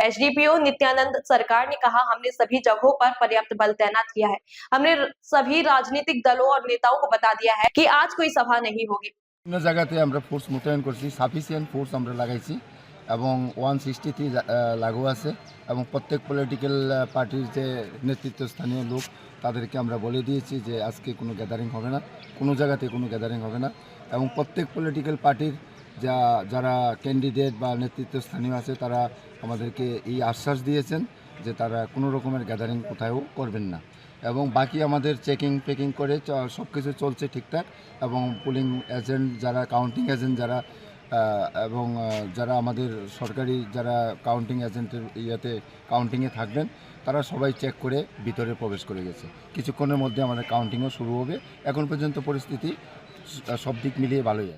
SDPO Nityanand सरकार ने कहा, हमने सभी जगहों पर पर्याप्त बल तैनात किया है। हमने सभी राजनीतिक दलों और नेताओं को बता दिया है कि आज कोई सभा नहीं होगी। বিভিন্ন জায়গাতে আমরা ফোর্স মোতায়েন করছি, সাফিসিয়েন্ট ফোর্স আমরা লাগাইছি এবং 163 লাগু আছে এবং প্রত্যেক পলিটিক্যাল পার্টির যে নেতৃত্বস্থানীয় লোক তাদেরকে আমরা বলে দিয়েছি যে আজকে কোনো গ্যাদারিং হবে না, কোনো জায়গাতে কোনো গ্যাদারিং হবে না এবং প্রত্যেক পলিটিক্যাল পার্টির যারা ক্যান্ডিডেট বা নেতৃত্বস্থানীয় আছে তারা আমাদেরকে এই আশ্বাস দিয়েছেন যে তারা কোনো রকমের গ্যাদারিং কোথাও করবেন না এবং বাকি আমাদের চেকিং করে সব কিছু চলছে ঠিকঠাক এবং পুলিং এজেন্ট যারা কাউন্টিং এজেন্ট যারা এবং যারা আমাদের সরকারি যারা কাউন্টিং এজেন্টের কাউন্টিংয়ে থাকবেন তারা সবাই চেক করে ভিতরে প্রবেশ করে গেছে। কিছুক্ষণের মধ্যে আমাদের কাউন্টিংও শুরু হবে। এখন পর্যন্ত পরিস্থিতি সব দিক মিলিয়ে ভালোই আছে।